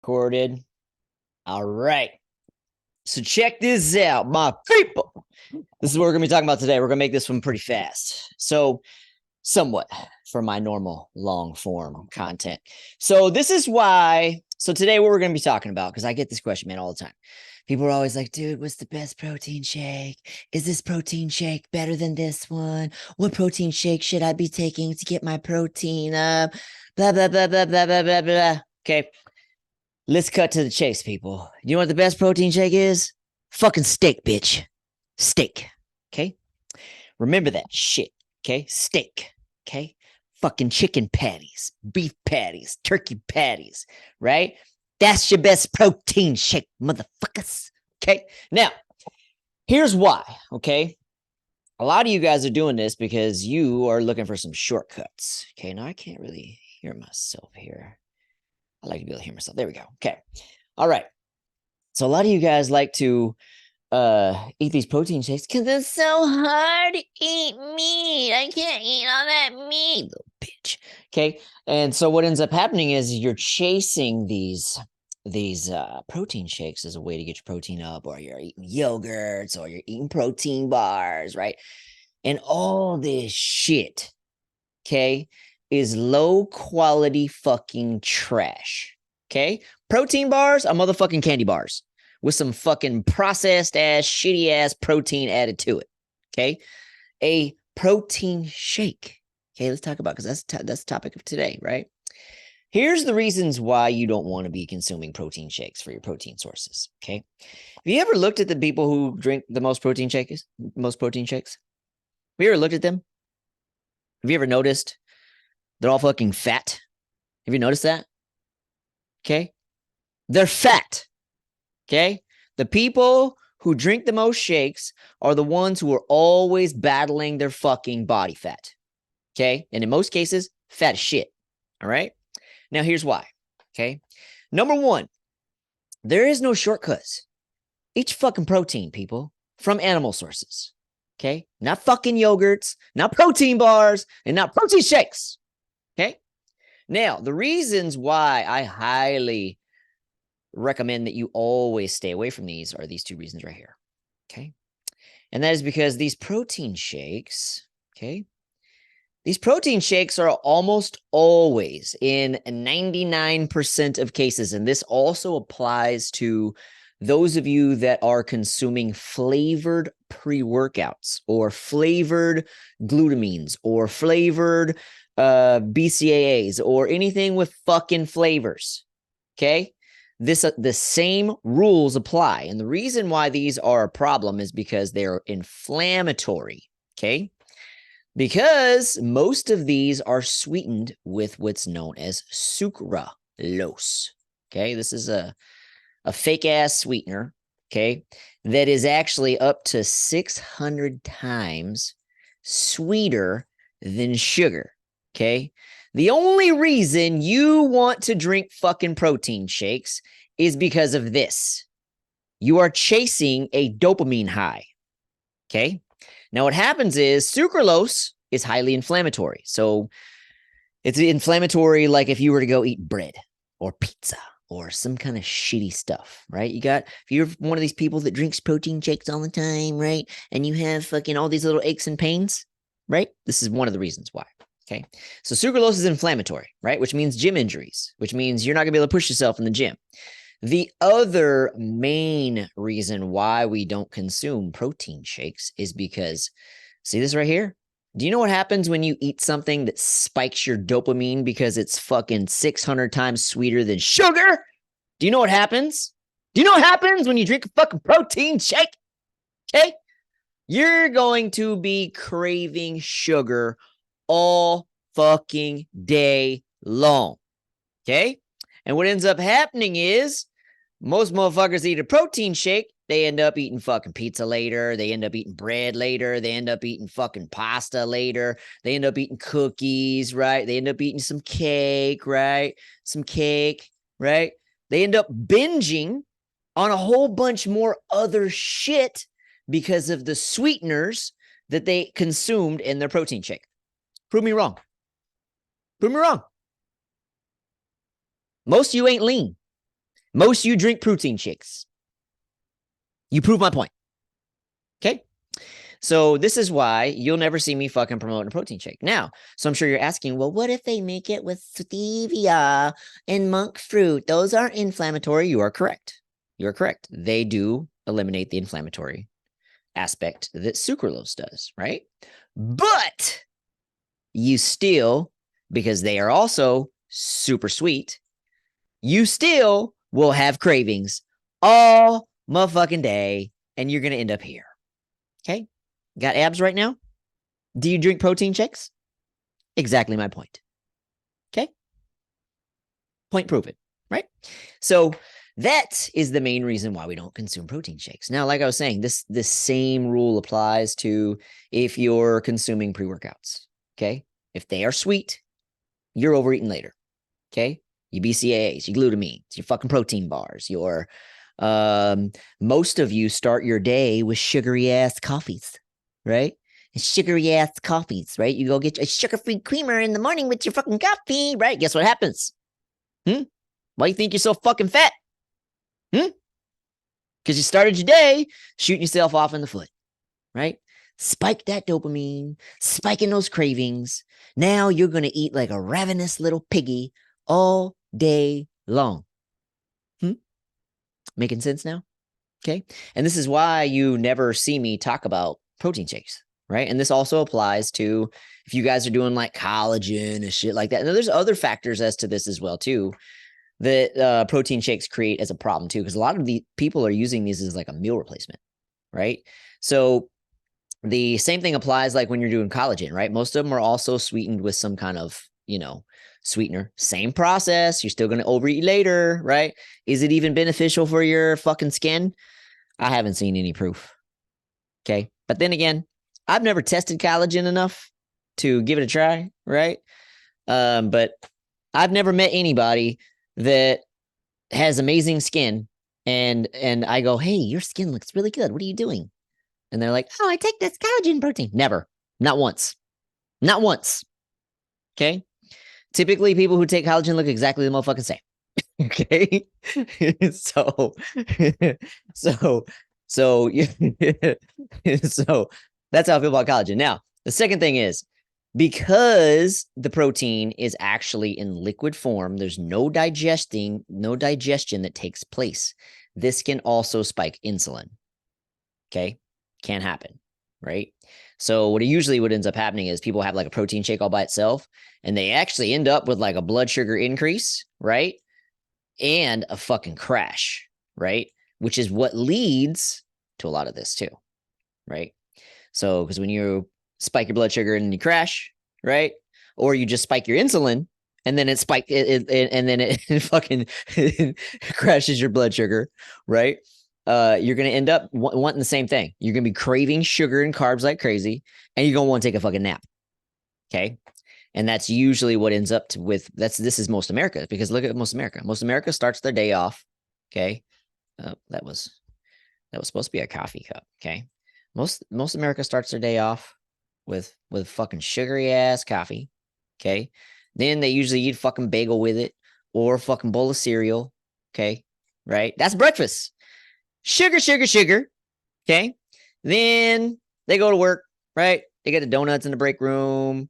Recorded. All right. So check this out, my people. This is what we're going to be talking about today. We're going to make this one pretty fast. So somewhat for my normal long form content. So this is why. So today what we're going to be talking about, because I get this question, man, all the time. People are always like, dude, what's the best protein shake? Is this protein shake better than this one? What protein shake should I be taking to get my protein up? Blah, blah, blah, blah, blah, blah, blah, blah. Okay. Let's cut to the chase, people. You know what the best protein shake is? Fucking steak, bitch. Steak. Okay? Remember that shit. Okay? Steak. Okay? Fucking chicken patties, beef patties, turkey patties, right? That's your best protein shake, motherfuckers. Okay? Now, here's why. Okay? A lot of you guys are doing this because you are looking for some shortcuts. Okay? Now, I can't really hear myself here. I like to be able to hear myself. There we go. Okay. All right. So a lot of you guys like to eat these protein shakes because it's so hard to eat meat. I can't eat all that meat, little bitch. Okay. And so what ends up happening is you're chasing these protein shakes as a way to get your protein up, or you're eating yogurts, or you're eating protein bars, right? And all this shit, okay, is low quality fucking trash. Okay? Protein bars are motherfucking candy bars with some fucking processed ass, shitty ass protein added to it. Okay? A protein shake. Okay, let's talk about, because that's the topic of today, right? Here's the reasons why you don't want to be consuming protein shakes for your protein sources. Okay. Have you ever looked at the people who drink the most protein shakes? Most protein shakes? Have you ever looked at them? Have you ever noticed they're all fucking fat? Have you noticed that? Okay. They're fat. Okay. The people who drink the most shakes are the ones who are always battling their fucking body fat. Okay. And in most cases, fat as shit. All right. Now, here's why. Okay. Number one, there is no shortcuts. Eat fucking protein, people, from animal sources. Okay. Not fucking yogurts, not protein bars, and not protein shakes. Okay. Now, the reasons why I highly recommend that you always stay away from these are these two reasons right here. Okay. And that is because these protein shakes, okay, these protein shakes are almost always in 99% of cases. And this also applies to those of you that are consuming flavored pre-workouts or flavored glutamines or flavored BCAAs or anything with fucking flavors. Okay. The same rules apply. And the reason why these are a problem is because they're inflammatory. Okay. Because most of these are sweetened with what's known as sucralose. Okay. This is a fake ass sweetener. Okay. That is actually up to 600 times sweeter than sugar. Okay. The only reason you want to drink fucking protein shakes is because of this. You are chasing a dopamine high. Okay. Now, what happens is sucralose is highly inflammatory. So it's inflammatory like if you were to go eat bread or pizza or some kind of shitty stuff, right? If you're one of these people that drinks protein shakes all the time, right? And you have fucking all these little aches and pains, right? This is one of the reasons why. Okay. So sucralose is inflammatory, right? Which means gym injuries, which means you're not going to be able to push yourself in the gym. The other main reason why we don't consume protein shakes is because, see this right here? Do you know what happens when you eat something that spikes your dopamine because it's fucking 600 times sweeter than sugar? Do you know what happens? Do you know what happens when you drink a fucking protein shake? Okay. You're going to be craving sugar all fucking day long. Okay. And what ends up happening is most motherfuckers eat a protein shake. They end up eating fucking pizza later. They end up eating bread later. They end up eating fucking pasta later. They end up eating cookies, right? They end up eating some cake, right? Some cake, right? They end up binging on a whole bunch more other shit because of the sweeteners that they consumed in their protein shake. Prove me wrong. Prove me wrong. Most of you ain't lean. Most of you drink protein shakes. You prove my point. Okay. So this is why you'll never see me fucking promoting a protein shake. Now, so I'm sure you're asking, well, what if they make it with stevia and monk fruit? Those aren't inflammatory. You are correct. You are correct. They do eliminate the inflammatory aspect that sucralose does, right? But you still, because they are also super sweet, you still will have cravings all motherfucking day, and you're going to end up here. Okay? Got abs right now? Do you drink protein shakes? Exactly my point. Okay? Point proven, right? So that is the main reason why we don't consume protein shakes. Now, like I was saying, this same rule applies to if you're consuming pre-workouts. Okay? If they are sweet, you're overeating later. Okay? Your BCAAs, your glutamines, your fucking protein bars, your most of you start your day with sugary ass coffees, right? Sugary ass coffees, right? You go get a sugar-free creamer in the morning with your fucking coffee, right? Guess what happens? Why do you think you're so fucking fat? Because you started your day shooting yourself off in the foot, right? Spike that dopamine, spiking those cravings. Now you're going to eat like a ravenous little piggy all day long. Making sense now? Okay. And this is why you never see me talk about protein shakes, right? And this also applies to if you guys are doing like collagen and shit like that. And there's other factors as to this as well, too, that protein shakes create as a problem, too, because a lot of the people are using these as like a meal replacement, right? So the same thing applies like when you're doing collagen, right? Most of them are also sweetened with some kind of, sweetener. Same process. You're still going to overeat later, right? Is it even beneficial for your fucking skin? I haven't seen any proof. Okay. But then again, I've never tested collagen enough to give it a try, right? But I've never met anybody that has amazing skin and I go, hey, your skin looks really good. What are you doing? And they're like, oh, I take this collagen protein. Never. Not once. Not once. Okay. Typically, people who take collagen look exactly the motherfucking same. Okay. so that's how I feel about collagen. Now, the second thing is because the protein is actually in liquid form, there's no digestion that takes place. This can also spike insulin. Okay. Can't happen. Right. So what ends up happening is people have like a protein shake all by itself and they actually end up with like a blood sugar increase, right? And a fucking crash, right? Which is what leads to a lot of this too, right? So because when you spike your blood sugar and you crash, right? Or you just spike your insulin and then it fucking crashes your blood sugar, right? You're going to end up wanting the same thing. You're going to be craving sugar and carbs like crazy, and you're going to want to take a fucking nap. Okay. And that's usually what ends up this is most America, because look at most America. Most America starts their day off. Okay. That was supposed to be a coffee cup. Okay. Most America starts their day off with fucking sugary ass coffee. Okay. Then they usually eat fucking bagel with it or fucking bowl of cereal. Okay. Right. That's breakfast. Sugar. Okay. Then they go to work, right? They get the donuts in the break room.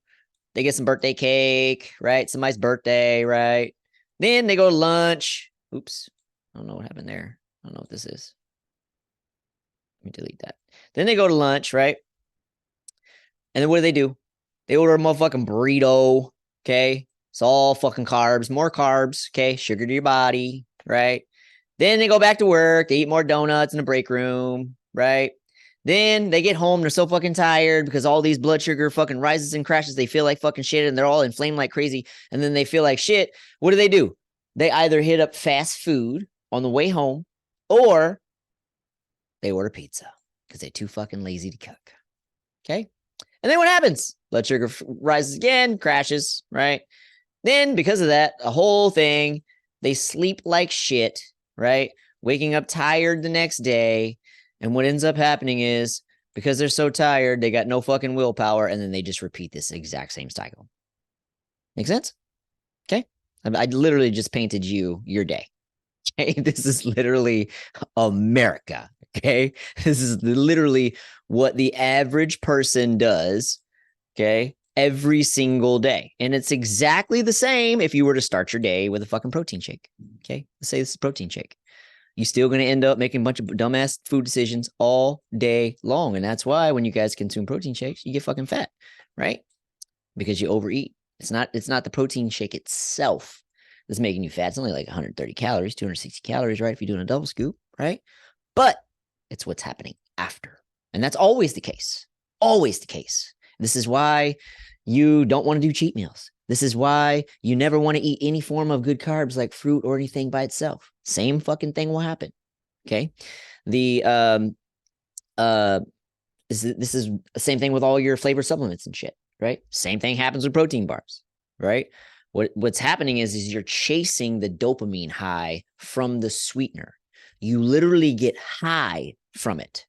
They get some birthday cake, right? Somebody's birthday, right? Then they go to lunch. Oops. I don't know what happened there. I don't know what this is. Let me delete that. Then they go to lunch, right? And then what do? They order a motherfucking burrito. Okay. It's all fucking carbs, more carbs. Okay. Sugar to your body, right? Then they go back to work. They eat more donuts in the break room, right? Then they get home. They're so fucking tired because all these blood sugar fucking rises and crashes. They feel like fucking shit and they're all inflamed like crazy. And then they feel like shit. What do? They either hit up fast food on the way home or they order pizza because they're too fucking lazy to cook. Okay. And then what happens? Blood sugar rises again, crashes, right? Then because of that, the whole thing, they sleep like shit. Right? Waking up tired the next day. And what ends up happening is because they're so tired, they got no fucking willpower. And then they just repeat this exact same cycle. Make sense? Okay. I literally just painted you your day. Okay, this is literally America. Okay, this is literally what the average person does. Okay, every single day. And it's exactly the same if you were to start your day with a fucking protein shake. Okay, let's say this is a protein shake. You're still going to end up making a bunch of dumbass food decisions all day long. And that's why when you guys consume protein shakes, you get fucking fat, right? Because you overeat. It's not the protein shake itself that's making you fat. It's only like 130 calories, 260 calories, right? If you're doing a double scoop, right? But it's what's happening after. And that's always the case. Always the case. This is why you don't want to do cheat meals. This is why you never want to eat any form of good carbs like fruit or anything by itself. Same fucking thing will happen. Okay. This is the same thing with all your flavor supplements and shit, right? Same thing happens with protein bars, right? What's happening is you're chasing the dopamine high from the sweetener. You literally get high from it.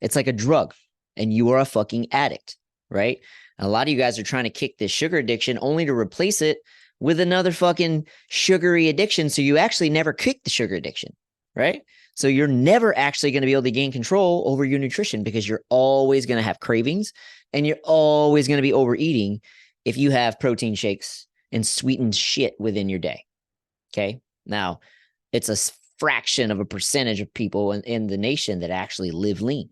It's like a drug, and you are a fucking addict, right? And a lot of you guys are trying to kick this sugar addiction only to replace it with another fucking sugary addiction. So you actually never kick the sugar addiction, right? So you're never actually going to be able to gain control over your nutrition because you're always going to have cravings and you're always going to be overeating if you have protein shakes and sweetened shit within your day. Okay. Now, it's a fraction of a percentage of people in the nation that actually live lean,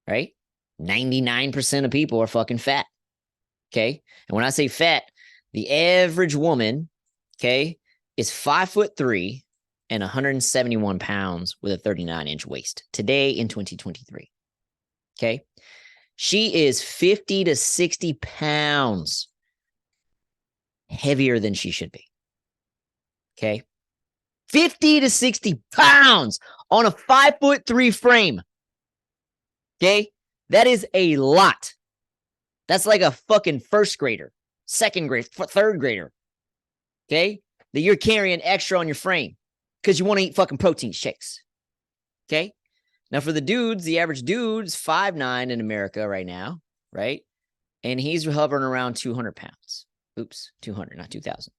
right? 99% of people are fucking fat. Okay. And when I say fat, the average woman, okay, is 5'3" and 171 pounds with a 39-inch waist today in 2023. Okay. She is 50 to 60 pounds heavier than she should be. Okay. 50 to 60 pounds on a 5'3" frame. Okay. That is a lot. That's like a fucking first grader, second grade, third grader. Okay. That you're carrying extra on your frame because you want to eat fucking protein shakes. Okay. Now for the dudes, the average dude's 5'9" in America right now, right? And he's hovering around 200 pounds. Oops, 200, not 2,000.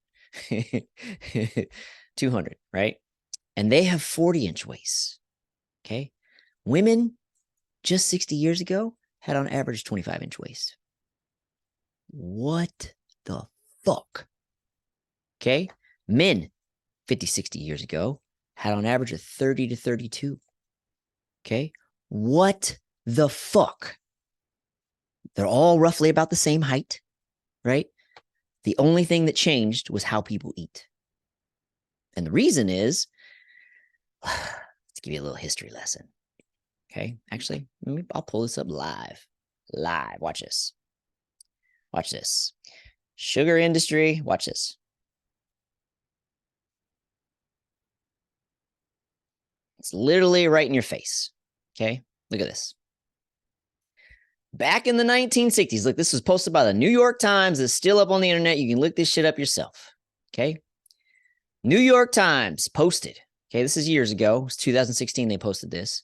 200, right? And they have 40-inch waists. Okay. Women just 60 years ago had on average 25-inch waist. What the fuck? Okay. Men 50, 60 years ago had on average a 30 to 32. Okay. What the fuck? They're all roughly about the same height, right? The only thing that changed was how people eat. And the reason is, let's give you a little history lesson. Okay. Actually, I'll pull this up live. Watch this. Watch this. Sugar industry. Watch this. It's literally right in your face. Okay. Look at this. Back in the 1960s, look, this was posted by the New York Times. It's still up on the internet. You can look this shit up yourself. Okay. New York Times posted. Okay. This is years ago. It was 2016. They posted this.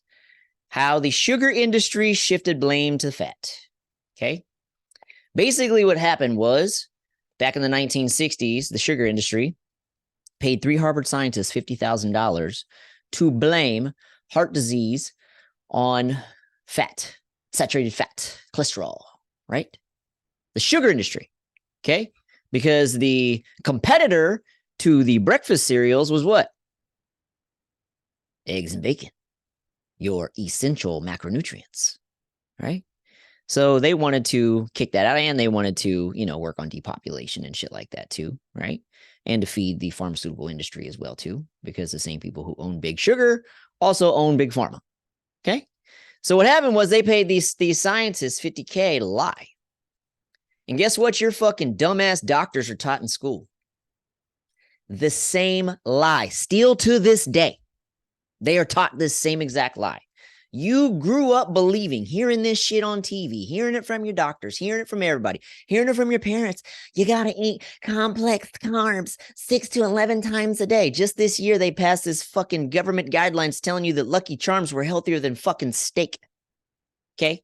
How the sugar industry shifted blame to fat. Okay. Basically, what happened was back in the 1960s, the sugar industry paid 3 Harvard scientists $50,000 to blame heart disease on fat, saturated fat, cholesterol, right? The sugar industry, okay? Because the competitor to the breakfast cereals was what? Eggs and bacon, your essential macronutrients, right? So they wanted to kick that out, and they wanted to, work on depopulation and shit like that too, right? And to feed the pharmaceutical industry as well too, because the same people who own Big Sugar also own Big Pharma. Okay. So what happened was they paid these scientists $50K to lie. And guess what your fucking dumbass doctors are taught in school? The same lie. Still to this day, they are taught this same exact lie. You grew up believing, hearing this shit on TV, hearing it from your doctors, hearing it from everybody, hearing it from your parents. You got to eat complex carbs 6 to 11 times a day. Just this year, they passed this fucking government guidelines telling you that Lucky Charms were healthier than fucking steak. Okay?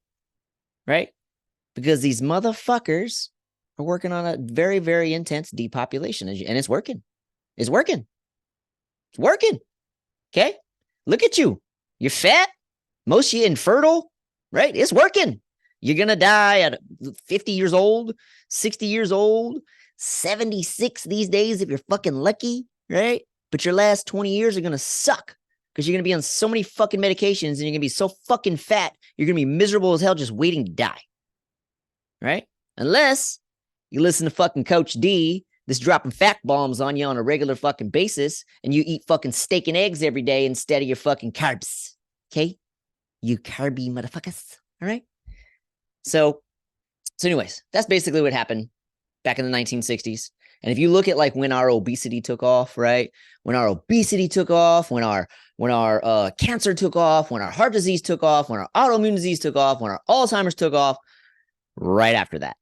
Right? Because these motherfuckers are working on a very, very intense depopulation, and it's working. It's working. It's working. Okay. Look at you. You're fat. Most of you infertile, right? It's working. You're going to die at 50 years old, 60 years old, 76 these days if you're fucking lucky, right? But your last 20 years are going to suck because you're going to be on so many fucking medications and you're going to be so fucking fat. You're going to be miserable as hell just waiting to die, right? Unless you listen to fucking Coach D, that's dropping fact bombs on you on a regular fucking basis, and you eat fucking steak and eggs every day instead of your fucking carbs. Okay? You carby motherfuckers. All right. So anyways, that's basically what happened back in the 1960s. And if you look at like when our obesity took off, right? When our obesity took off, when our cancer took off, when our heart disease took off, when our autoimmune disease took off, when our Alzheimer's took off, right after that.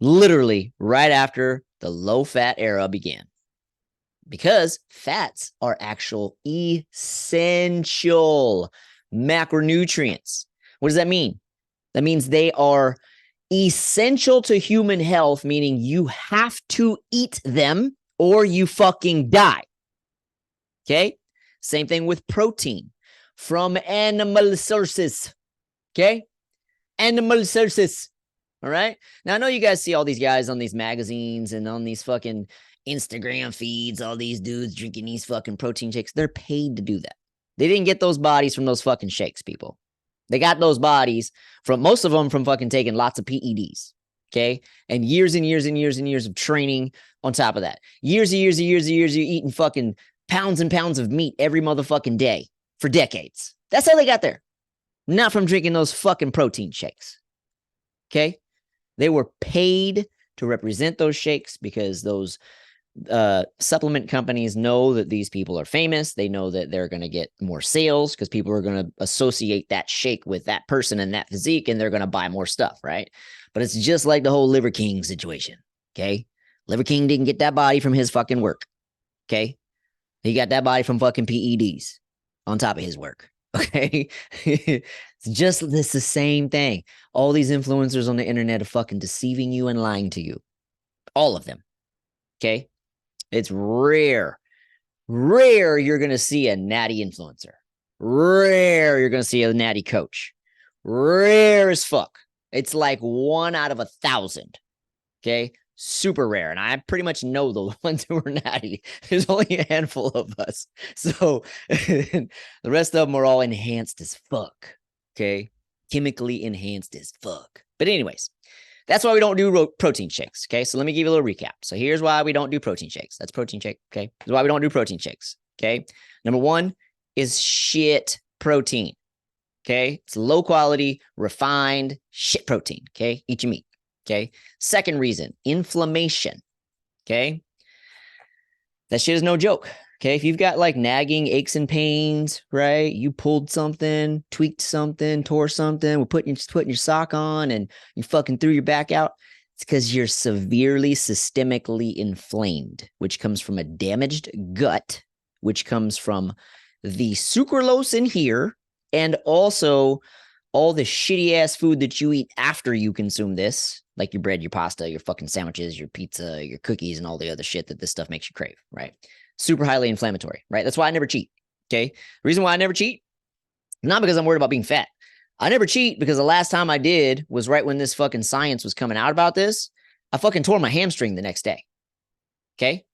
Literally right after the low fat era began. Because fats are actual essential macronutrients. What does that mean? That means they are essential to human health, meaning you have to eat them or you fucking die. Okay? Same thing with protein from animal sources. Okay? Animal sources. All right. Now, I know you guys see all these guys on these magazines and on these fucking Instagram feeds, all these dudes drinking these fucking protein shakes. They're paid to do that. They didn't get those bodies from those fucking shakes, people. They got those bodies from most of them from fucking taking lots of PEDs. Okay. And years and years and years and years of training on top of that. Years and years and years and years of eating fucking pounds and pounds of meat every motherfucking day for decades. That's how they got there. Not from drinking those fucking protein shakes. Okay. They were paid to represent those shakes because those supplement companies know that these people are famous. They know that they're going to get more sales because people are going to associate that shake with that person and that physique, and they're going to buy more stuff, right? But it's just like the whole Liver King situation, okay? Liver King didn't get that body from his fucking work, okay? He got that body from fucking PEDs on top of his work, okay? It's the same thing. All these influencers on the internet are fucking deceiving you and lying to you. All of them, okay? It's rare you're going to see a natty influencer. Rare you're going to see a natty coach. Rare as fuck. It's like 1 out of 1,000. Okay. Super rare. And I pretty much know the ones who are natty. There's only a handful of us. So the rest of them are all enhanced as fuck. Okay. Chemically enhanced as fuck. But anyways, that's why we don't do protein shakes, okay? So let me give you a little recap. So here's why we don't do protein shakes. That's protein shake, okay? That's why we don't do protein shakes, okay? Number one is shit protein, okay? It's low quality, refined shit protein, okay? Eat your meat, okay? Second reason, inflammation, okay? That shit is no joke. Okay, if you've got like nagging aches and pains, right? You pulled something, tweaked something, tore something, we're putting your sock on and you fucking threw your back out. It's because you're severely systemically inflamed, which comes from a damaged gut, which comes from the sucralose in here, and also all the shitty ass food that you eat after you consume this, like your bread, your pasta, your fucking sandwiches, your pizza, your cookies, and all the other shit that this stuff makes you crave, right? Super highly inflammatory, right? That's why I never cheat, okay? The reason why I never cheat, not because I'm worried about being fat. I never cheat because the last time I did was right when this fucking science was coming out about this. I fucking tore my hamstring the next day, okay?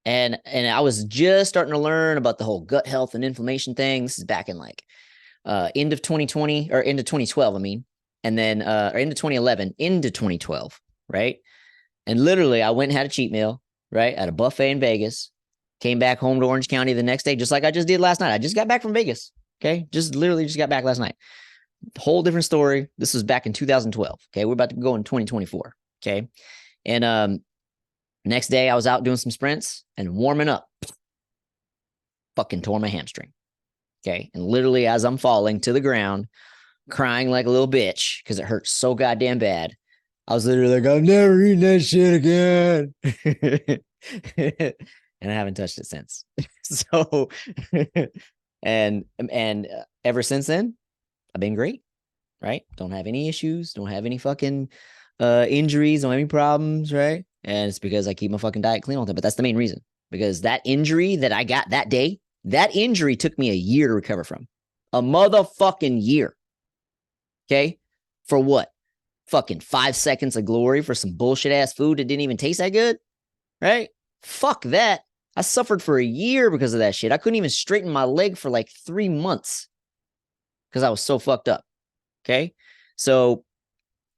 And I was just starting to learn about the whole gut health and inflammation thing. This is back in like end of 2020 or end of 2012, I mean, and then or into 2011, into 2012, right? And literally, I went and had a cheat meal, right, at a buffet in Vegas. Came back home to Orange County the next day, just like I just did last night. I just got back from Vegas. Okay. Just literally just got back last night. Whole different story. This was back in 2012. Okay. We're about to go in 2024. Okay. And next day I was out doing some sprints and warming up. Fucking tore my hamstring. Okay. And literally as I'm falling to the ground, crying like a little bitch because it hurt so goddamn bad. I was literally like, I'm never eating that shit again. And I haven't touched it since. So, and ever since then, I've been great, right? Don't have any issues, don't have any fucking injuries, don't have any problems, right? And it's because I keep my fucking diet clean all the time. But that's the main reason, because that injury that I got that day That injury took me a year to recover from. A motherfucking year. Okay? For what? Fucking 5 seconds of glory for some bullshit ass food that didn't even taste that good? Right? Fuck that. I suffered for a year because of that shit. I couldn't even straighten my leg for like 3 months because I was so fucked up. Okay? So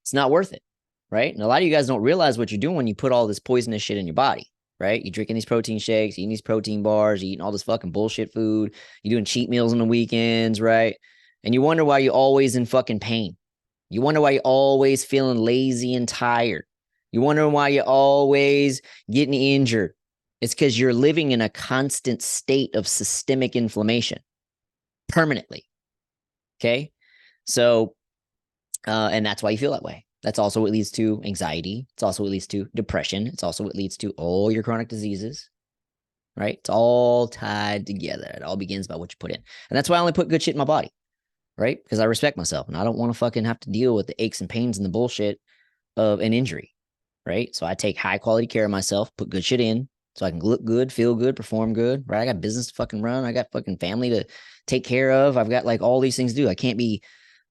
it's not worth it. Right? And a lot of you guys don't realize what you're doing when you put all this poisonous shit in your body. Right? You're drinking these protein shakes, eating these protein bars, eating all this fucking bullshit food. You're doing cheat meals on the weekends, right? And you wonder why you're always in fucking pain. You wonder why you're always feeling lazy and tired. You wonder why you're always getting injured. It's because you're living in a constant state of systemic inflammation permanently. Okay? So, and that's why you feel that way. That's also what leads to anxiety. It's also what leads to depression. It's also what leads to all your chronic diseases, right? It's all tied together. It all begins by what you put in. And that's why I only put good shit in my body, right? Because I respect myself and I don't want to fucking have to deal with the aches and pains and the bullshit of an injury, right? So I take high quality care of myself, put good shit in so I can look good, feel good, perform good, right? I got business to fucking run. I got fucking family to take care of. I've got like all these things to do. I can't be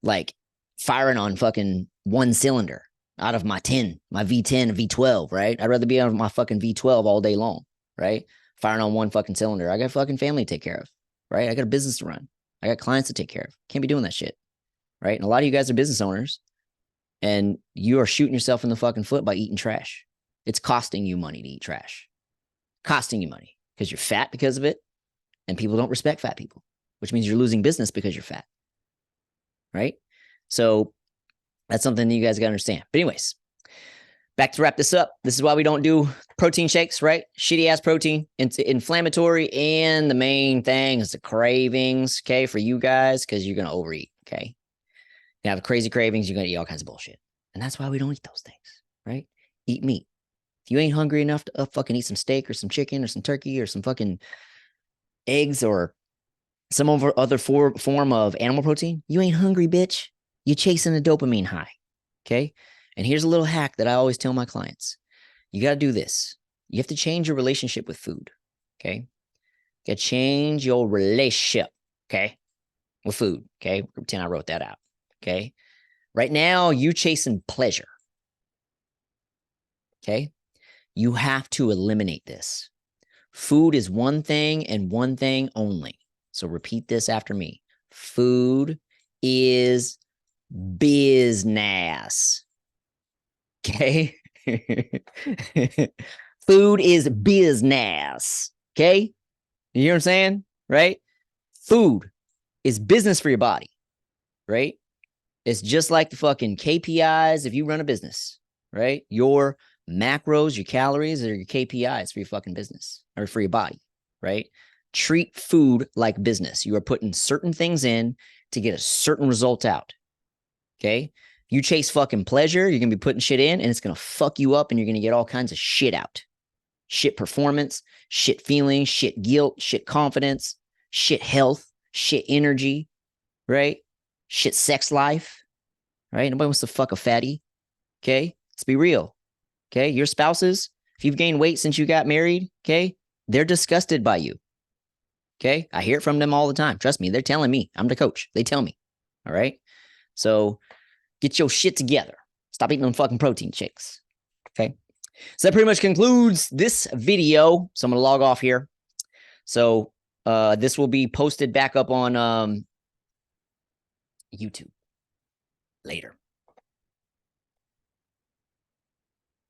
like firing on fucking one cylinder out of my 10, my V10, V12, right? I'd rather be on my fucking V12 all day long, right? Firing on one fucking cylinder. I got fucking family to take care of, right? I got a business to run. I got clients to take care of. Can't be doing that shit, right? And a lot of you guys are business owners and you are shooting yourself in the fucking foot by eating trash. It's costing you money to eat trash. Costing you money because you're fat because of it and people don't respect fat people, which means you're losing business because you're fat, right? So that's something that you guys got to understand. But anyways, back to wrap this up. This is why we don't do protein shakes, right? Shitty ass protein. It's inflammatory. And the main thing is the cravings, okay, for you guys, because you're going to overeat, okay? You have crazy cravings. You're going to eat all kinds of bullshit. And that's why we don't eat those things, right? Eat meat. If you ain't hungry enough to fucking eat some steak or some chicken or some turkey or some fucking eggs or some other form of animal protein, you ain't hungry, bitch. You're chasing a dopamine high. Okay. And here's a little hack that I always tell my clients. You got to do this. You have to change your relationship with food. Okay. You got to change your relationship. Okay. With food. Okay. Pretend I wrote that out. Okay. Right now, you chasing pleasure. Okay. You have to eliminate this. Food is one thing and one thing only. So repeat this after me. Food is business. Okay? Food is business. Okay? You hear what I'm saying? Right? Food is business for your body. Right? It's just like the fucking KPIs if you run a business. Right? Your macros, your calories are your KPIs for your fucking business or for your body. Right? Treat food like business. You are putting certain things in to get a certain result out. Okay. You chase fucking pleasure, you're going to be putting shit in and it's going to fuck you up and you're going to get all kinds of shit out. Shit performance, shit feelings, shit guilt, shit confidence, shit health, shit energy, right? Shit sex life, right? Nobody wants to fuck a fatty. Okay. Let's be real. Okay. Your spouses, if you've gained weight since you got married, okay, they're disgusted by you. Okay. I hear it from them all the time. Trust me. They're telling me. I'm the coach. They tell me. All right. So get your shit together. Stop eating them fucking protein shakes. Okay. So that pretty much concludes this video. So I'm going to log off here. So this will be posted back up on YouTube later.